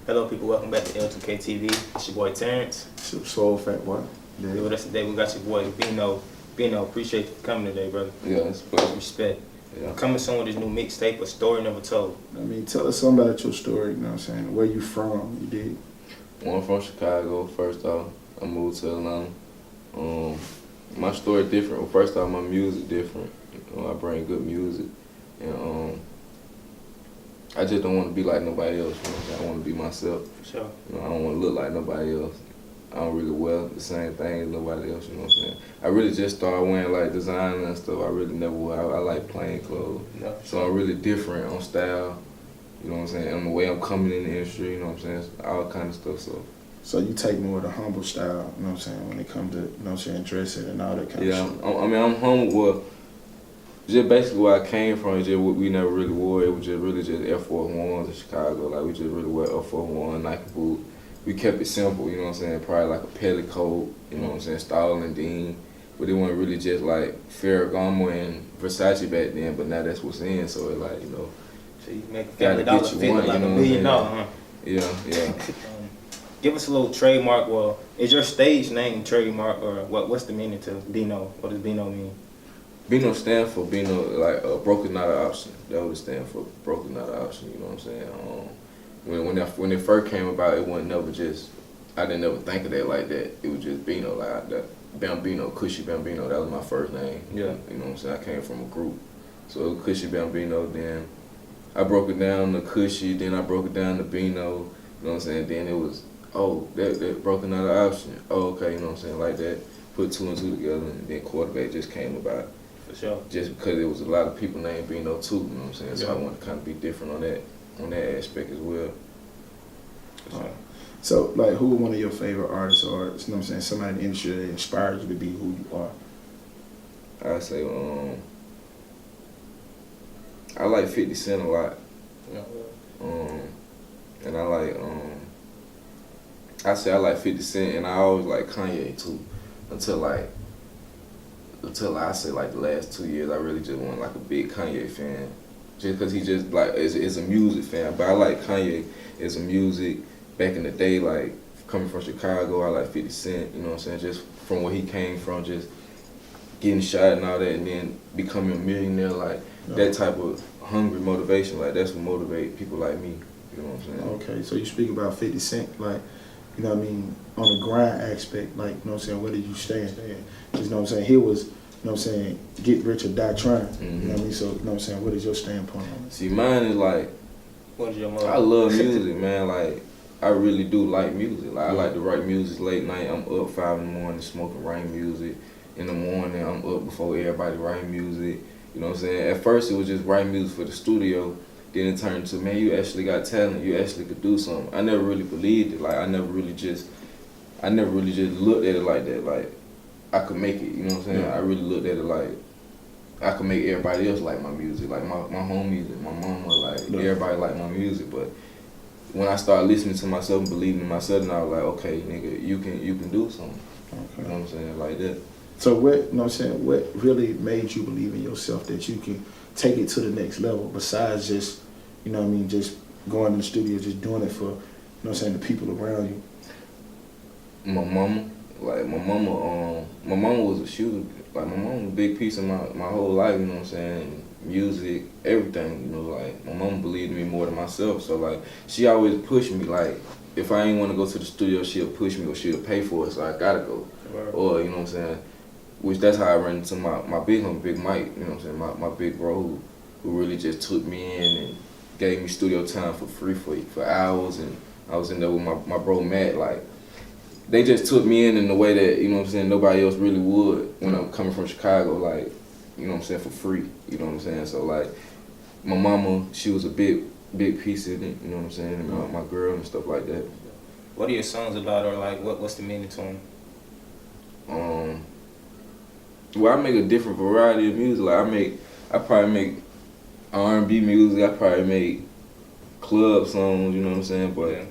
Hello, people. Welcome back to L2K TV. It's your boy Terrence. It's your soul fat boy. Yeah. With us today, we got your boy Bino. Bino, appreciate you for coming today, brother. Yeah, it's pleasure. Respect. Yeah. Coming soon with this new mixtape, A Story Never Told. I mean, tell us something about your story, you know what I'm saying? Where you from, you did? Well, I'm from Chicago. First off, I moved to Atlanta. My story different. Well, first off, my music different. I bring good music. And I just don't want to be like nobody else. You know? I want to be myself. For sure. I don't want to look like nobody else. I don't really wear the same thing as nobody else, you know what I'm saying? I really just started wearing like designer and stuff. I really never wear. I like plain clothes. Yeah, so I'm really different on style, you know what I'm saying? And the way I'm coming in the industry, you know what I'm saying? All kind of stuff, So you take more of the humble style, you know what I'm saying, when it comes to, you know what I'm saying, dressing and all that kind of shit. Yeah, I mean, I'm humble. Well, just basically where I came from, just we never really wore. It was just really just Air Force Ones in Chicago. Like, we just really wear Air Force One, Nike boot. We kept it simple, you know what I'm saying? Probably like a petticoat, you know what I'm saying? Stall and Dean. But it wasn't really just like Ferragamo and Versace back then, but now that's what's in. So it like, you know, so you make gotta get you one, like you know $1 million, huh? Yeah. Give us a little trademark. Well, is your stage name trademark, or what's the meaning to Bino? What does Bino mean? Bino stand for like broken not an option. That would stand for broken not an option. You know what I'm saying? When it first came about, it wasn't never just. I didn't ever think of that like that. It was just Bino, like that Bambino, Cushy Bambino. That was my first name. Yeah. You know what I'm saying? I came from a group, so it was Cushy Bambino. Then I broke it down to Cushy. Then I broke it down to Bino. You know what I'm saying? Then it was that broken out of option. Oh, okay. You know what I'm saying? Like that. Put two and two together, and then Quaterback just came about. For sure. Just because there was a lot of people named Bino too, you know what I'm saying? So yeah. I wanted to kind of be different on that aspect as well. So, like, who one of your favorite artists or, you know what I'm saying, somebody in the industry that inspires you to be who you are? I say, I like 50 Cent a lot. Yeah. And I like, I say I like 50 Cent, and I always like Kanye too, until I say like the last 2 years, I really just went like a big Kanye fan, just because he just like is a music fan. But I like Kanye as a music. Back in the day, like coming from Chicago, I like 50 Cent. You know what I'm saying? Just from where he came from, just getting shot and all that, and then becoming a millionaire, like that type of hungry motivation. Like that's what motivate people like me. You know what I'm saying? Okay, so you speak about 50 Cent, like, you know what I mean, on the grind aspect, like, you know what I'm saying, where did you stand? You know what I'm saying, he was, you know what I'm saying, get rich or die trying. Mm-hmm. You know what I mean? So, you know what I'm saying, what is your standpoint on it? See, mine is like, What is your mother? I love music, man. Like, I really do like music. Like, I like to write music late night. I'm up 5 in the morning smoking writing music. In the morning, I'm up before everybody writing music. You know what I'm saying? At first, it was just writing music for the studio. Then it turned to, man, you actually got talent. You actually could do something. I never really believed it. Like, I never really just looked at it like that. Like, I could make it. You know what I'm saying? Yeah. I really looked at it like I could make everybody else like my music. Like my homies and my mama, like everybody like my music. But when I started listening to myself and believing in myself, and I was like, okay, nigga, you can do something. Okay. You know what I'm saying? Like that. So what, you know what I'm saying, what really made you believe in yourself that you can take it to the next level besides just, you know what I mean, just going in the studio, just doing it for, you know what I'm saying, the people around you? My mama was my mama was a big piece of my whole life, you know what I'm saying? Music, everything, you know, like my mama believed in me more than myself. So like she always pushed me, like if I ain't want to go to the studio, she'll push me or she'll pay for it, so I gotta go. Right. Or, you know what I'm saying? Which that's how I ran into my big homie, Big Mike, you know what I'm saying? My big bro who really just took me in and gave me studio time for free for hours, and I was in there with my bro Matt. Like, they just took me in the way that, you know what I'm saying, nobody else really would when I'm coming from Chicago, like, you know what I'm saying, for free, you know what I'm saying? So like, my mama, she was a big piece of it, you know what I'm saying, and my girl and stuff like that. What are your songs about, or like what's the meaning to them? Well, I make a different variety of music. Like I probably make R&B music. I probably make club songs. You know what I'm saying? But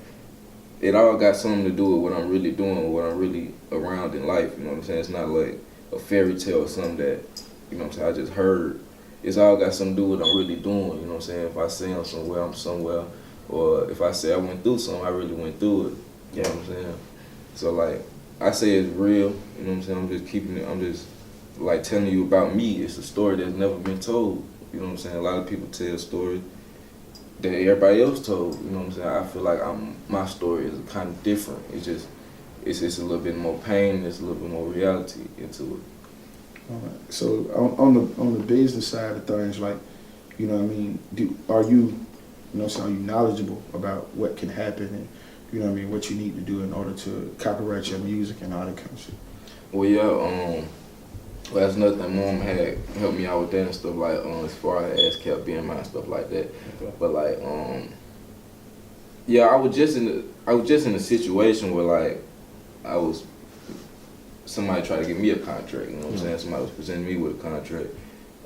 it all got something to do with what I'm really doing, what I'm really around in life. You know what I'm saying? It's not like a fairy tale or something that, you know what I'm saying, I just heard. It's all got something to do with what I'm really doing. You know what I'm saying? If I say I'm somewhere, I'm somewhere. or if I say I went through something, I really went through it. You know what I'm saying? So like, I say it's real. You know what I'm saying? I'm just keeping it. I'm just like telling you about me. It's a story that's never been told. You know what I'm saying? A lot of people tell stories that everybody else told. You know what I'm saying? I feel like my story is kind of different. It's just a little bit more pain. There's a little bit more reality into it. All right. So on the business side of things, like, you know what I mean, are you knowledgeable about what can happen and, you know what I mean, what you need to do in order to copyright your music and all that kind of shit? Well, yeah, well, that's another thing. Mom had helped me out with that and stuff, like, as far as ASCAP, BMI and stuff like that. Okay. But like, yeah, I was just in a situation where like, somebody tried to give me a contract, you know what I'm saying? Somebody was presenting me with a contract,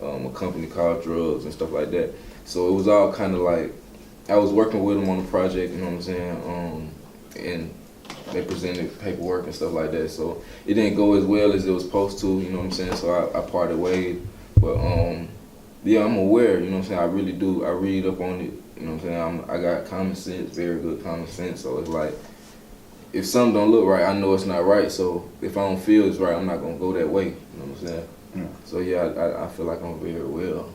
a company called Drugs and stuff like that. So it was all kind of like, I was working with them on the project, you know what I'm saying? And they presented paperwork and stuff like that. So it didn't go as well as it was supposed to, you know what I'm saying? So I parted ways. But yeah, I'm aware, you know what I'm saying? I really do. I read up on it, you know what I'm saying? I got common sense, very good common sense. So it's like, if something don't look right, I know it's not right. So if I don't feel it's right, I'm not gonna go that way. You know what I'm saying? Yeah. So yeah, I feel like I'm very well.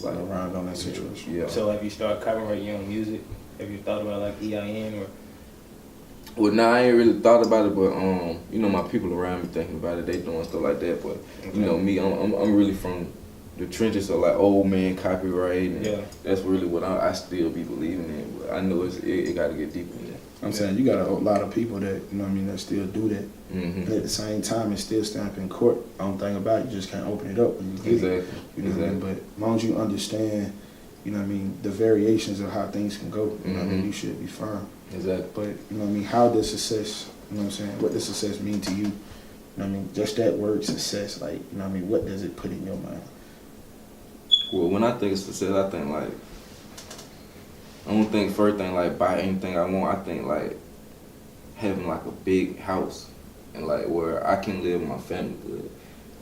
Like around on that situation. Yeah. So have you started copyrighting your own music? Have you thought about like EIN or? Well, nah, I ain't really thought about it, but you know, my people around me thinking about it. They doing stuff like that, but you know, me, I'm really from the trenches of like old man copyright, and Yeah. that's really what I still be believing in. But I know it got to get deeper than that. I'm saying you got a lot of people that, you know what I mean, that still do that. Mm-hmm. But at the same time, it's still stamped in court. Only thing about it, you just can't open it up when you get it. Exactly. You know what I mean? But as long as you understand, you know what I mean, the variations of how things can go, you know what I mean, you should be fine. Exactly. But, you know what I mean, how does success, you know what I'm saying, what does success mean to you? You know what I mean, just that word success, like, you know what I mean, what does it put in your mind? Well, when I think of success, I think like, I don't think first thing like buy anything I want. I think like having like a big house and like where I can live with my family good,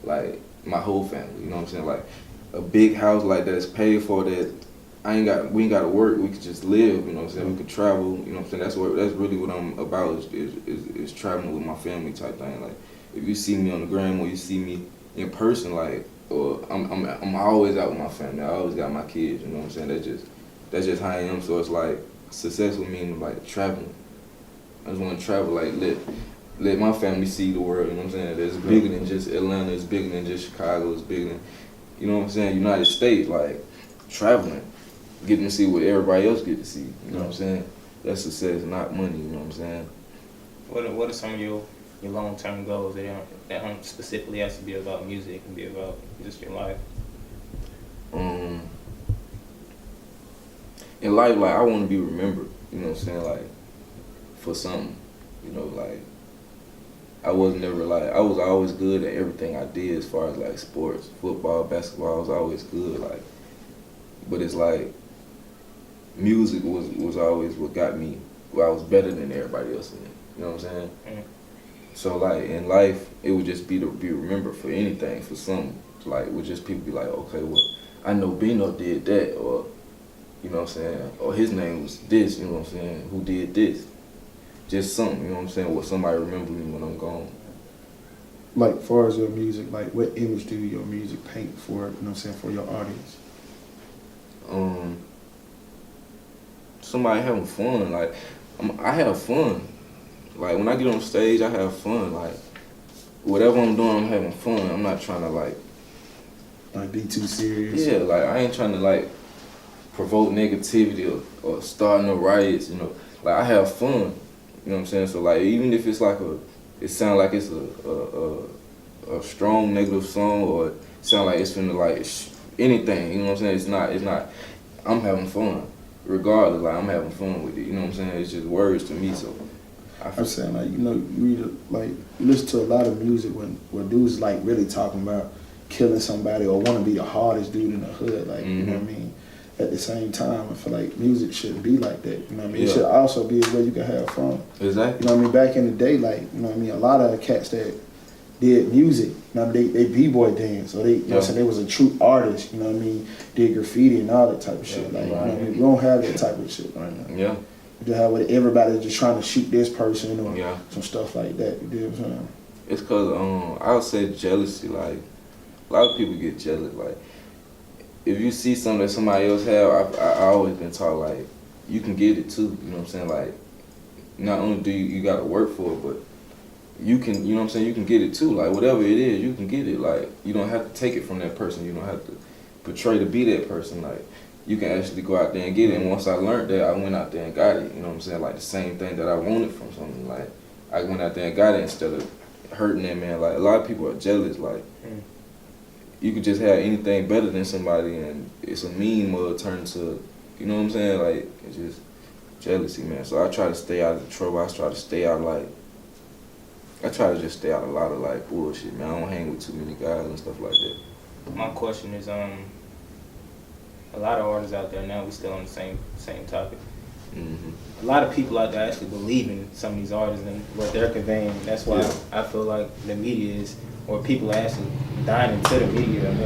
like my whole family. You know what I'm saying? Like a big house like that's paid for, that we ain't got to work. We could just live. You know what I'm saying? We could travel. You know what I'm saying? That's really what I'm about is traveling with my family type thing. Like if you see me on the gram or you see me in person, like, or I'm always out with my family. I always got my kids. You know what I'm saying? That's just how I am. So it's like success would mean like traveling. I just want to travel, like let my family see the world. You know what I'm saying? It's bigger than just Atlanta. It's bigger than just Chicago. It's bigger than, you know what I'm saying, United States. Like traveling, getting to see what everybody else get to see. You know what I'm saying? That's success, not money. You know what I'm saying? What are some of your long-term goals that don't specifically has to be about music? It can be about just your life. In life, like I want to be remembered. You know what I'm saying? Like for something. You know, like I was always good at everything I did as far as like sports, football, basketball. I was always good. Like, but it's like music was always what got me. Well, I was better than everybody else in it. You know what I'm saying? Mm-hmm. So like in life, it would just be to be remembered for anything, for something. Like would just people be like, okay, well, I know Bino did that, or you know what I'm saying, or his name was this. You know what I'm saying? Who did this? Just something. You know what I'm saying? Will somebody remember me when I'm gone? Like, as far as your music, like, what image do your music paint for, you know what I'm saying, for your audience? Somebody having fun. Like, I have fun. Like, when I get on stage, I have fun. Like, whatever I'm doing, I'm having fun. I'm not trying to, like be too serious? Yeah, like, I ain't trying to, like, provoke negativity or start no riots, you know. Like, I have fun. You know what I'm saying? So, like, even if it's like it sound like it's a strong negative song, or it sound like it's finna, like, anything, you know what I'm saying? It's not, I'm having fun. Regardless, like, I'm having fun with it, you know what I'm saying? It's just words to me, so. I'm saying, like, you know, you listen to a lot of music where dudes, like, really talking about killing somebody or want to be the hardest dude in the hood, like, you know what I mean? At the same time, I feel like music shouldn't be like that, you know what I mean? It should also be where you can have fun. Exactly. You know what I mean? Back in the day, like, you know what I mean? A lot of cats that did music. You know what I mean? They b-boy dance, or they, you know what I'm saying, they was a true artist. You know what I mean? Did graffiti and all that type of shit. Like, you know what I mean? We don't have that type of shit right now. Yeah. We just have what everybody's just trying to shoot this person or Yeah. some stuff like that. You know what I'm saying? It's cause I would say jealousy. Like a lot of people get jealous. Like if you see something that somebody else have, I always been taught like you can get it too. You know what I'm saying? Like not only do you gotta work for it, but you can, you know what I'm saying, you can get it too. Like whatever it is, you can get it. Like you don't have to take it from that person. You don't have to portray to be that person. Like you can actually go out there and get it. And once I learned that, I went out there and got it. You know what I'm saying? Like the same thing that I wanted from something. Like I went out there and got it instead of hurting that man. Like a lot of people are jealous. Like you could just have anything better than somebody, and it's a meme or turn to, you know what I'm saying? Like it's just jealousy, man. So I try to stay out of the trouble. I try to stay out I try to just stay out of a lot of like bullshit, man. I don't hang with too many guys and stuff like that. My question is, a lot of artists out there now, we still on the same topic. A lot of people out there actually believe in some of these artists and what they're conveying. That's why I feel like the media is, or people are actually dying into the media and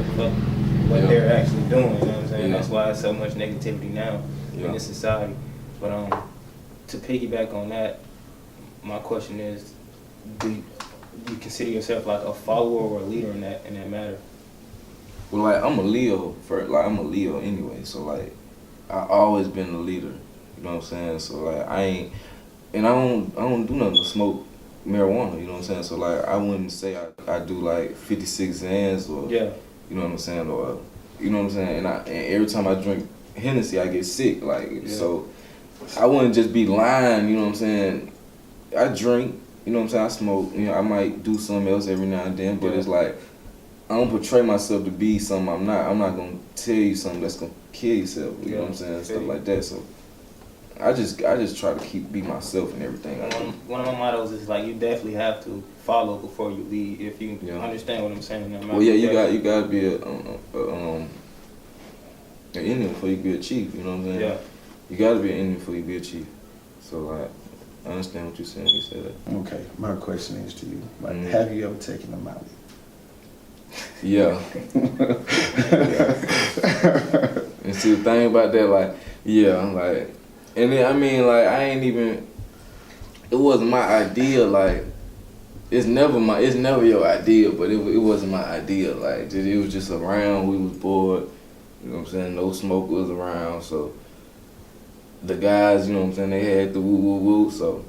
what they're actually doing. You know what I'm saying? That's why there's so much negativity now in this society. But to piggyback on that, my question is, do you consider yourself like a follower or a leader in that matter? Well, like I'm a Leo I'm a Leo anyway. So like I always been a leader. You know what I'm saying? So like I don't do nothing to smoke marijuana. You know what I'm saying? So like I wouldn't say I do like 56 Zans or you know what I'm saying, or you know what I'm saying. And every time I drink Hennessy, I get sick. Like so, I wouldn't just be lying. You know what I'm saying? I drink. You know what I'm saying? I smoke. You know, I might do something else every now and then, but it's like I don't portray myself to be something I'm not. I'm not gonna tell you something that's gonna kill yourself. You know what I'm saying? Stuff like that. So I just try to be myself and everything. One of my mottos is like you definitely have to follow before you lead. If you understand what I'm saying. Well, yeah, you gotta be an Indian before you be a chief. You know what I'm saying? Yeah. You gotta be an Indian before you be a chief. So like, I understand what you're saying when you say that. Okay, my question is to you: like, have you ever taken a Molly? Yeah. And see the thing about that, like, like, and then I mean, like, it wasn't my idea. Like, it's never your idea, but it wasn't my idea. Like, it was just around. We was bored. You know what I'm saying? No smoke was around, so the guys, you know what I'm saying, they had the woo woo woo. So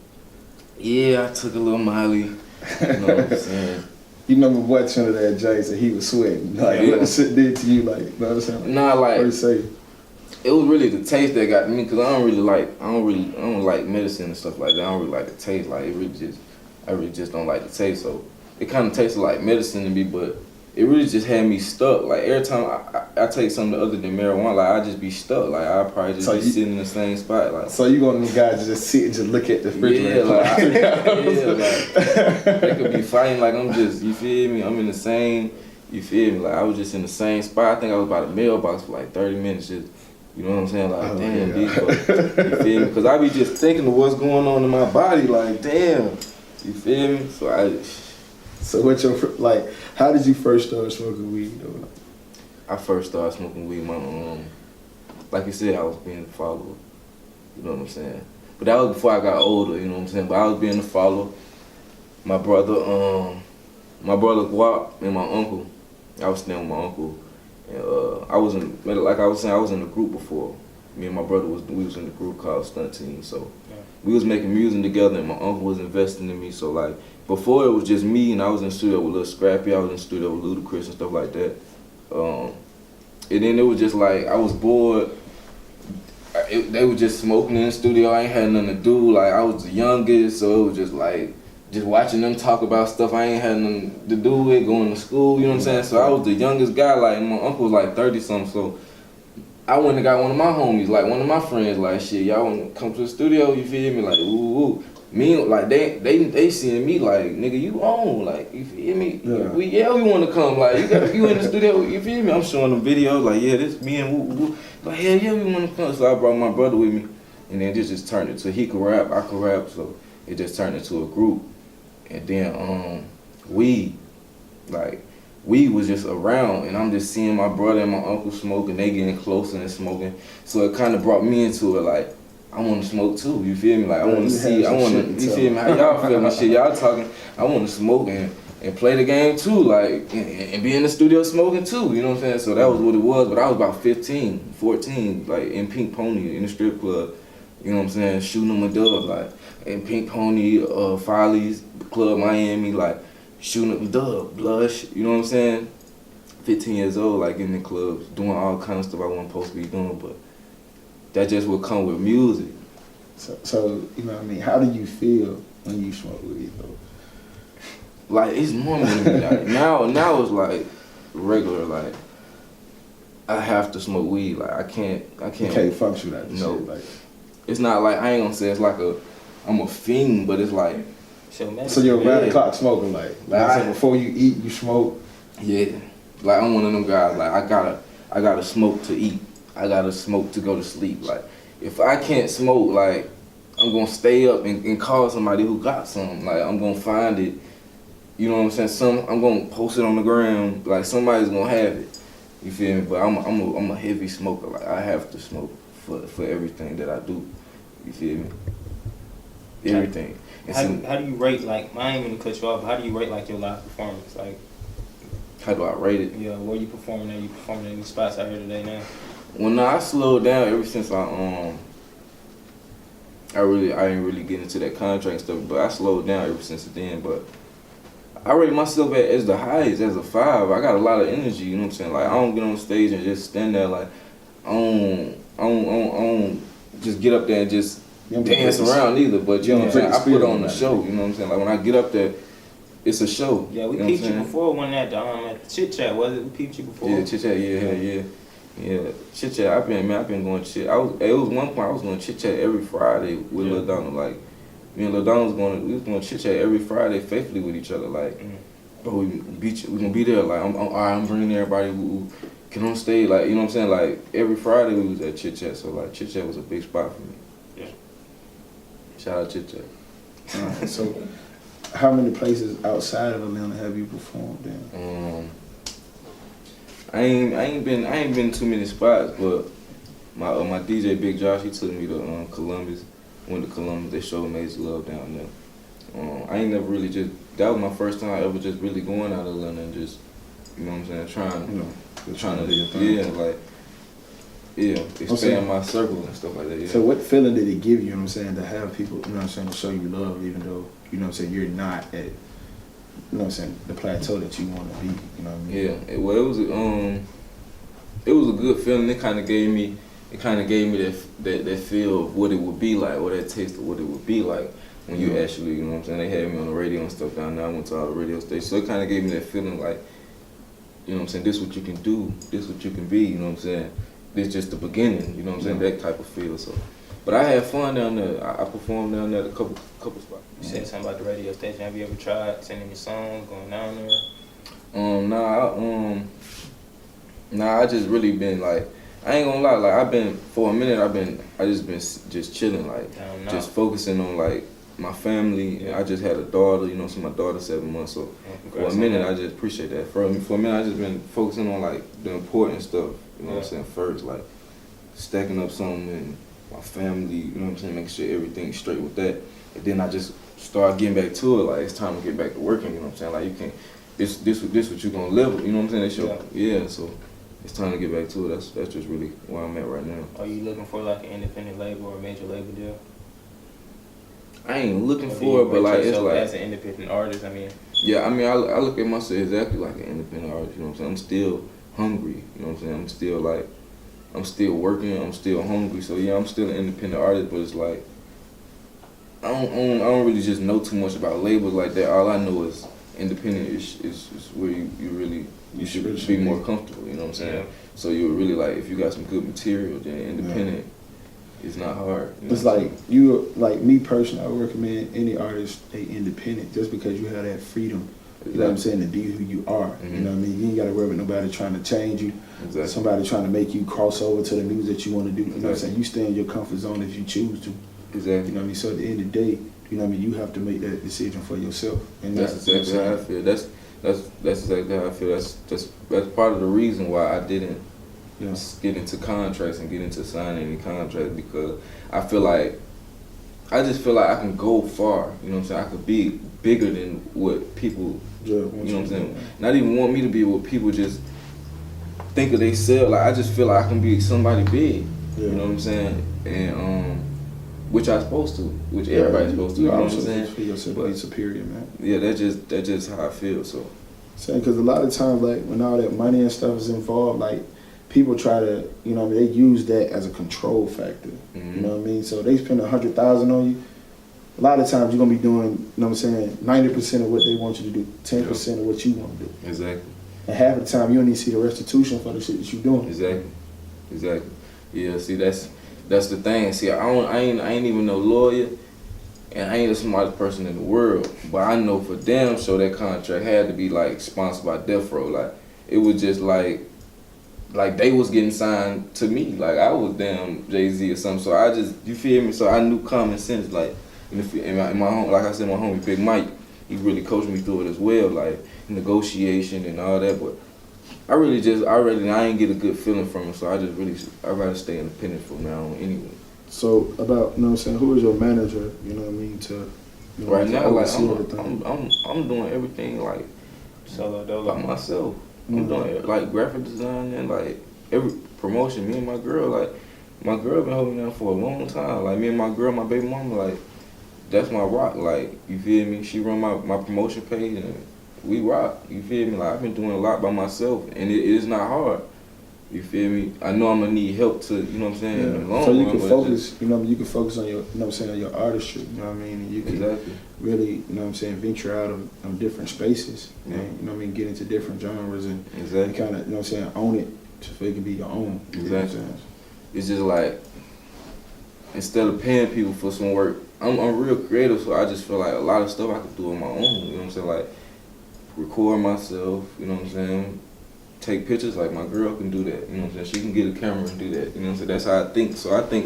yeah, I took a little Molly. You know what I'm saying? You remember watching that Jason? He was sweating. Like what the shit did to you? Like, you know what I'm saying? Nah, like what say? It was really the taste that got me, cause I don't like medicine and stuff like that. I don't really like the taste. Like I really just don't like the taste. So it kind of tasted like medicine to me, but it really just had me stuck. Like every time I take something other than marijuana, like I just be stuck. Like I probably just be sitting in the same spot. Like so you want them guys to just sit and just look at the refrigerator? Like they could be fighting. Like I'm just, you feel me? I'm in the same. You feel me? Like I was just in the same spot. I think I was by the mailbox for like 30 minutes. Just, you know what I'm saying? Like damn, these folks, you feel me? Because I be just thinking of what's going on in my body. Like damn, you feel me? So what's your, like, how did you first start smoking weed? Though? I first started smoking weed, like you said, I was being a follower. You know what I'm saying? But that was before I got older, you know what I'm saying? But I was being a follower. My brother Guap and my uncle, I was staying with my uncle. And I was in the group before. Me and my brother we was in the group called Stunt Team. So we was making music together and my uncle was investing in me. So like, before it was just me and I was in the studio with Lil Scrappy, I was in the studio with Ludacris and stuff like that. And then it was just like, I was bored. They were just smoking in the studio, I ain't had nothing to do. Like I was the youngest, so it was just like, just watching them talk about stuff I ain't had nothing to do with, going to school, you know what I'm saying? So I was the youngest guy, like my uncle was like 30 something, so I went and got one of my homies, like one of my friends, like shit, y'all wanna come to the studio, you feel me? Like ooh, ooh. Me, like they seeing me like, nigga, you on, like, you feel me? Yeah. We want to come, like, you in the studio, you feel me? I'm showing them videos, like, yeah, this me and woo woo. Like, hell yeah, we want to come. So I brought my brother with me, and then this just turned into, he could rap, I could rap, so it just turned into a group. And then weed, like weed was just around, and I'm just seeing my brother and my uncle smoking. They getting closer and smoking, so it kind of brought me into it. Like I want to smoke too. You feel me? Like I want to see. I want to. You feel me? How y'all feel my shit? Y'all talking? I want to smoke and play the game too, like and be in the studio smoking too. You know what I'm saying? So that was what it was. But I was about 15, 14, like in Pink Pony in the strip club. You know what I'm saying? Shooting them a dub, like in Pink Pony, Follies Club, Miami, like shooting up a dub, Blush. You know what I'm saying? 15 years old, like in the clubs, doing all kinds of stuff I wasn't supposed to be doing, but that just would come with music. So you know what I mean? How do you feel when you smoke weed though? Like it's normal to me. Like, now it's like regular. Like I have to smoke weed. Like I can't. You can't function without this No. shit. Like, it's not like I ain't gonna say it's like I'm a fiend, but it's like so you're around the clock smoking. Like I said, before you eat, you smoke. Yeah. Like I'm one of them guys. Like I gotta smoke to eat. I gotta smoke to go to sleep. Like if I can't smoke, like I'm gonna stay up and call somebody who got some. Like I'm gonna find it. You know what I'm saying? I'm gonna post it on the ground. Like somebody's gonna have it. You feel me? But I'm a heavy smoker. Like I have to smoke for everything that I do. You feel me? Everything. How do you rate, like, I ain't gonna cut you off, but how do you rate like your live performance? Like, how do I rate it? yeah, where you performing at? You performing at any spots out here today now? Well, no, I slowed down ever since I ain't really getting into that contract stuff, but I slowed down ever since then. But I rate myself as the highest, as a 5. I got a lot of energy, you know what I'm saying? Like I don't get on stage and just stand there like I don't just get up there and just dance around either. But you know what I'm saying? I put on the show, you know what I'm saying? Like when I get up there, it's a show. Yeah, we peeped you before when at the Chit Chat, was it? We peeped you before. Yeah, Chit Chat, yeah. Chit Chat, I've been going Chit. It was one point I was going Chit Chat every Friday with Lil Donald. Like me and Lil Donald we was going Chit Chat every Friday faithfully with each other. Like, bro, we gonna be there. Like I'm bringing everybody who can on stage. Like you know what I'm saying? Like every Friday we was at Chit Chat. So like Chit Chat was a big spot for me. Yeah. Shout out Chit Chat. So, how many places outside of Atlanta have you performed in? I ain't been too many spots, but my DJ Big Josh, he took me to Columbus. Went to Columbus. They showed Major Love down there. I ain't never really that was my first time ever just really going out of Atlanta and just, you know what I'm saying, trying to do your thing. Expand my circle and stuff like that. Yeah. So what feeling did it give you, you know what I'm saying, to have people, you know what I'm saying, to show you love even though, you know what I'm saying, you're not at, you know what I'm saying, the plateau that you want to be, you know what I mean? Yeah, it was a good feeling. It kind of gave me that feel of what it would be like, or that taste of what it would be like when you actually, you know what I'm saying, they had me on the radio and stuff down there. I went to all the radio stations, so it kind of gave me that feeling like, you know what I'm saying, this is what you can do, this is what you can be, you know what I'm saying. This just the beginning, you know what I'm saying, that type of feel. So, but I had fun down there. I performed down there at a couple spots. You said something about the radio station. Have you ever tried sending your songs, going down there? I just really been like, I ain't gonna lie, like I've been for a minute. I just been chilling, like just focusing on like my family. Yeah. I just had a daughter, you know, so my daughter's 7 months. So for a minute, I just appreciate that. For a minute, I just been focusing on like the important stuff. You know what I'm saying? First, like stacking up something and my family. You know what I'm saying? Making sure everything's straight with that. And then I just start getting back to it. Like it's time to get back to working. You know what I'm saying? Like you can't. This what you gonna live with. You know what I'm saying? Yeah. So it's time to get back to it. That's just really where I'm at right now. Are you looking for like an independent label or a major label deal? I ain't looking for it, but like it's like as an independent artist, I mean. Yeah, I mean I look at myself exactly like an independent artist. You know what I'm saying? I'm still hungry. You know what I'm saying? I'm still working. I'm still hungry. So yeah, I'm still an independent artist, but it's like I don't really just know too much about labels like that. All I know is independent is where you should be more comfortable. You know what I'm saying? Yeah. So you're really like if you got some good material, then independent. Yeah. It's not hard. You know it's like you, like me personally, I would recommend any artist stay independent just because you have that freedom. Exactly. You know what I'm saying, to be who you are. Mm-hmm. You know what I mean? You ain't got to worry about nobody trying to change you. Exactly. Somebody trying to make you cross over to the news that you want to do. You know what I'm saying? You stay in your comfort zone if you choose to. Exactly. You know what I mean? So at the end of the day, you know what I mean, you have to make that decision for yourself. And that's exactly how I feel. That's exactly how I feel. That's part of the reason why I didn't Yeah. get into contracts and get into signing any contracts, because I just feel like I can go far. You know what I'm saying? I could be bigger than what people. Yeah, You know what I'm saying? Not even want me to be what people just think of themselves. Like I just feel like I can be somebody big. Yeah. You know what I'm saying? And which I'm supposed to, which everybody's supposed to. You know what I'm saying? Feel yourself to be superior, man. Yeah, that's just how I feel. So. Saying because a lot of times, like when all that money and stuff is involved, like people try to, you know, what I mean, they use that as a control factor. Mm-hmm. You know what I mean? So they spend $100,000 on you. A lot of times you're gonna be doing, you know what I'm saying, 90% of what they want you to do, 10% of what you want to do. Exactly. And half of the time you don't even see the restitution for the shit that you're doing. Exactly. Yeah. See, that's the thing. See, I ain't even no lawyer, and I ain't the smartest person in the world. But I know for damn sure that contract had to be like sponsored by Death Row. Like it was just like they was getting signed to me. Like I was damn Jay-Z or something. So I just, you feel me? So I knew common sense. Like in my home, like I said, my homie Big Mike, he really coached me through it as well. Like negotiation and all that. But I ain't get a good feeling from him. So I rather stay independent from now on anyway. So about, you know what I'm saying, who is your manager, you know what I mean, to, you know, Right to now, like oversee everything? I'm doing everything like Solo by dolo. myself. I'm doing like graphic design and like every promotion. Me and my girl, like my girl been holding me down for a long time. Like me and my girl, my baby mama, like that's my rock. Like you feel me? She run my promotion page and we rock. You feel me? Like I've been doing a lot by myself and it is not hard. You feel me? I know I'm gonna need help to, you know what I'm saying, in the long So you run, can but focus, you know, you can focus on your, you know what I'm saying, on your artistry, you know what I mean? And you can Exactly. really, you know what I'm saying, venture out of different spaces, Yeah. and, you know what I mean, get into different genres and Exactly. kind of, you know what I'm saying, own it so it can be your own. You know what I'm Exactly. saying? It's just like instead of paying people for some work, I'm real creative, so I just feel like a lot of stuff I could do on my own. You know what I'm saying? Like record myself. You know what I'm saying? Take pictures, like my girl can do that. You know what I'm saying? She can get a camera and do that. You know what I'm saying? That's how I think. So I think